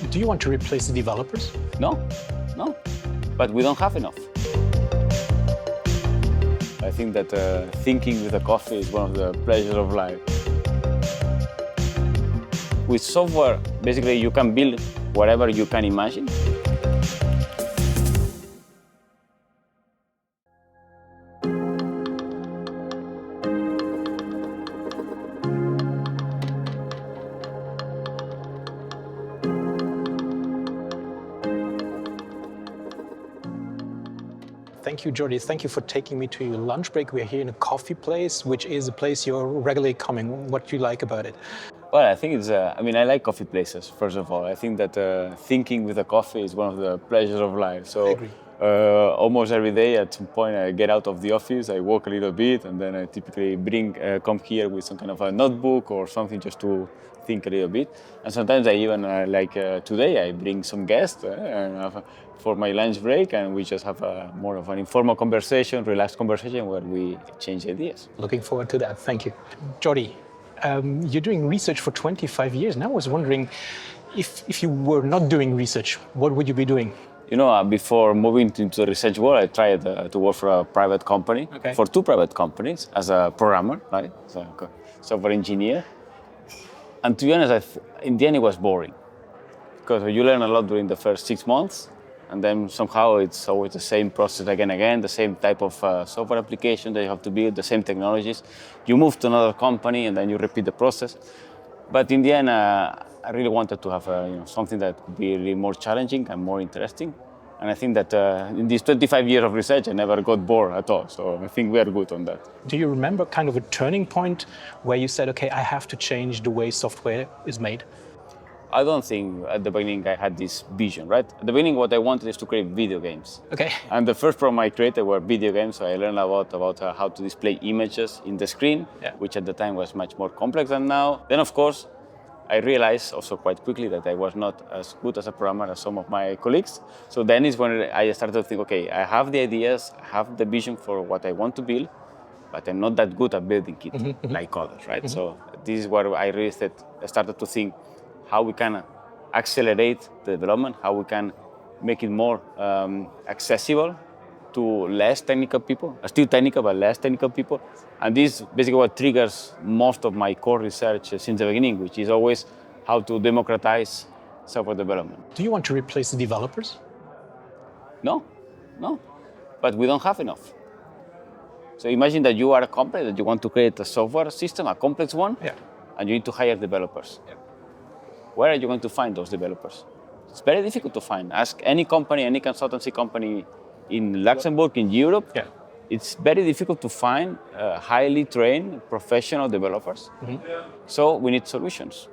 Do you want to replace the developers? No, but we don't have enough. I think that thinking with a coffee is one of the pleasures of life. With software, basically you can build whatever you can imagine. Thank you, Jordi. Thank you for taking me to your lunch break. We're here in a coffee place, which is a place you're regularly coming. What do you like about it? Well, I think it's, I like coffee places, first of all. I think that thinking with a coffee is one of the pleasures of life. So I agree. Almost every day at some point I get out of the office, I walk a little bit, and then I typically come here with some kind of a notebook or something just to think a little bit. And sometimes I even, today, I bring some guests for my lunch break, and we just have more of an informal conversation, relaxed conversation where we exchange ideas. Looking forward to that. Thank you. Jordi, you're doing research for 25 years, and I was wondering if you were not doing research, what would you be doing? You know, before moving into the research world, I tried to work for a private company, for two private companies, as a programmer, right? As a software engineer. And to be honest, in the end it was boring. Because you learn a lot during the first 6 months, and then somehow it's always the same process again and again, the same type of software application that you have to build, the same technologies. You move to another company and then you repeat the process. But in the end, I really wanted to have something that could be really more challenging and more interesting. And I think that in these 25 years of research, I never got bored at all. So I think we are good on that. Do you remember kind of a turning point where you said, okay, I have to change the way software is made? I don't think at the beginning I had this vision, right? At the beginning, what I wanted is to create video games. Okay. And the first program I created were video games, so I learned a lot about how to display images in the screen, which at the time was much more complex than now. Then, of course, I realized also quite quickly that I was not as good as a programmer as some of my colleagues. So then is when I started to think, okay, I have the ideas, I have the vision for what I want to build, but I'm not that good at building it like others, right? So this is where I really started to think how we can accelerate the development, how we can make it more accessible to less technical people, still technical, but less technical people. And this is basically what triggers most of my core research since the beginning, which is always how to democratize software development. Do you want to replace the developers? No, but we don't have enough. So imagine that you are a company that you want to create a software system, a complex one, and you need to hire developers. Where are you going to find those developers? It's very difficult to find. Ask any company, any consultancy company in Luxembourg, in Europe. It's very difficult to find highly trained professional developers. So we need solutions.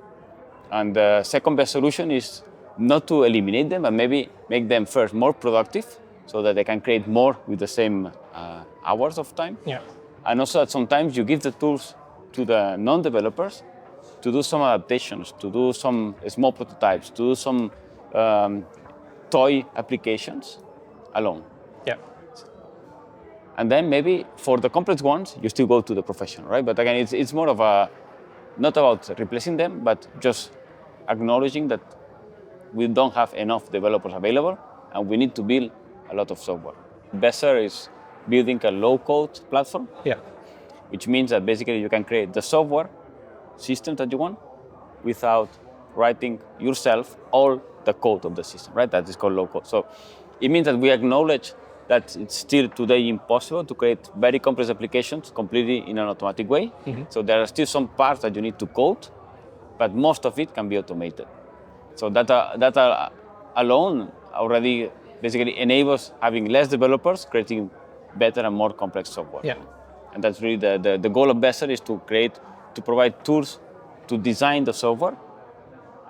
And the second best solution is not to eliminate them, but maybe make them first more productive so that they can create more with the same hours of time. And also that sometimes you give the tools to the non-developers to do some adaptations, to do some small prototypes, to do some toy applications alone. And then maybe for the complex ones, you still go to the professional, right? But again, it's more of not about replacing them, but just acknowledging that we don't have enough developers available and we need to build a lot of software. BESSER is building a low-code platform, which means that basically you can create the software system that you want without writing yourself all the code of the system, right? That is called low-code. So it means that we acknowledge that it's still today impossible to create very complex applications completely in an automatic way. So there are still some parts that you need to code, but most of it can be automated. So that alone already basically enables having less developers creating better and more complex software. And that's really the goal of BESSER is to provide tools to design the software.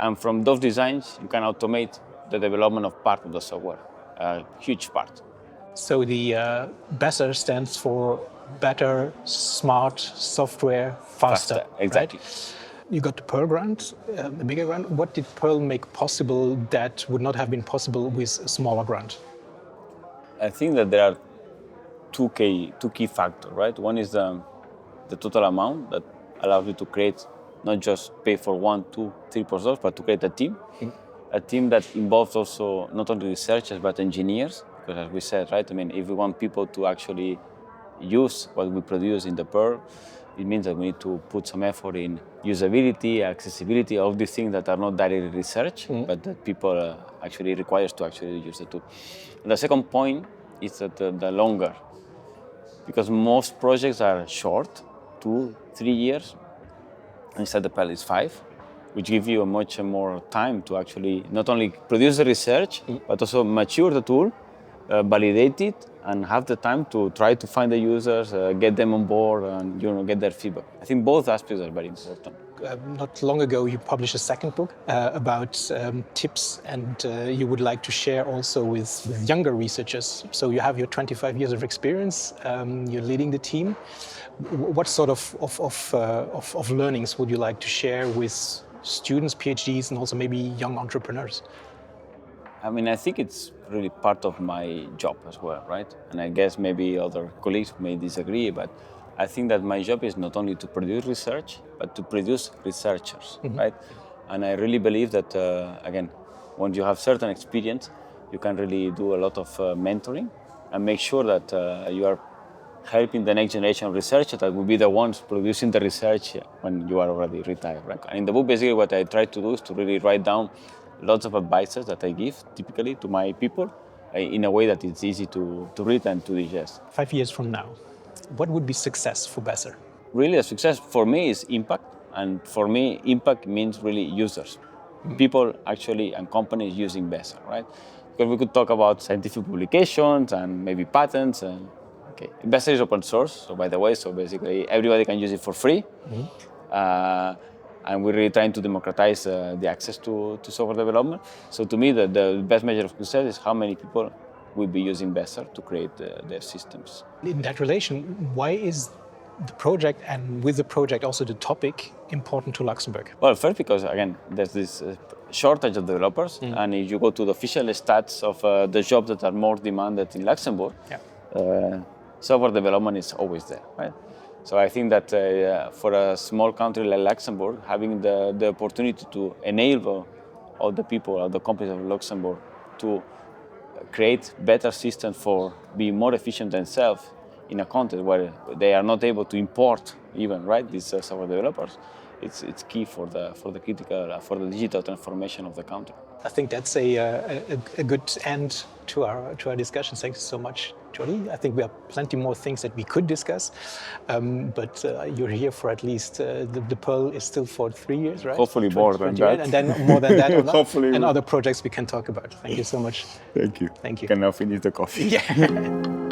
And from those designs, you can automate the development of part of the software, a huge part. So the BESSER stands for Better, Smart, Software, Faster. Exactly. Right? You got the PEARL grant, the bigger grant. What did PEARL make possible that would not have been possible with a smaller grant? I think that there are two key factors, right? One is the total amount that allows you to create, not just pay for 1, 2, 3 postdocs, but to create a team. a team that involves also not only researchers but engineers, because as we said, right, I mean, if we want people to actually use what we produce in the Pearl, it means that we need to put some effort in usability, accessibility, all these things that are not directly research, but that people actually requires to actually use the tool. And the second point is that the longer, because most projects are short, 2-3 years, instead the Pearl is 5, which give you a much more time to actually not only produce the research, but also mature the tool, validate it, and have the time to try to find the users, get them on board, and get their feedback. I think both aspects are very important. Not long ago, you published a second book about tips, and you would like to share also with younger researchers. So you have your 25 years of experience, you're leading the team. What sort of learnings would you like to share with students, PhDs, and also maybe young entrepreneurs? I mean, I think it's really part of my job as well, right? And I guess maybe other colleagues may disagree, but I think that my job is not only to produce research, but to produce researchers, right? And I really believe that, again, when you have certain experience, you can really do a lot of mentoring and make sure that you are helping the next generation of researchers that will be the ones producing the research when you are already retired, right? And in the book, basically what I try to do is to really write down lots of advices that I give typically to my people in a way that it's easy to read and to digest. 5 years from now, what would be success for BESSER? Really, a success for me is impact, and for me, impact means really users. People actually and companies using BESSER, right? Because we could talk about scientific publications and maybe patents. Okay, BESSER is open source, so by the way, so basically everybody can use it for free. And we're really trying to democratize the access to software development. So to me, the best measure of success is how many people will be using BESSER to create their systems. In that relation, why is the project, and with the project also the topic, important to Luxembourg? Well, first because, again, there's this shortage of developers. And if you go to the official stats of the jobs that are more demanded in Luxembourg, software development is always there, right? So I think that for a small country like Luxembourg, having the opportunity to enable all the people, all the companies of Luxembourg to create better systems for being more efficient themselves in a context where they are not able to import even, right, these software developers, it's key for the digital transformation of the country. I think that's a good end to our discussion. Thanks so much, Jordi. I think we have plenty more things that we could discuss, but you're here for at least, the Pearl is still for 3 years, right? Hopefully more than that. And then more than that, Hopefully. And other projects we can talk about. Thank you so much. Thank you. Thank you. Can now finish the coffee. Yeah.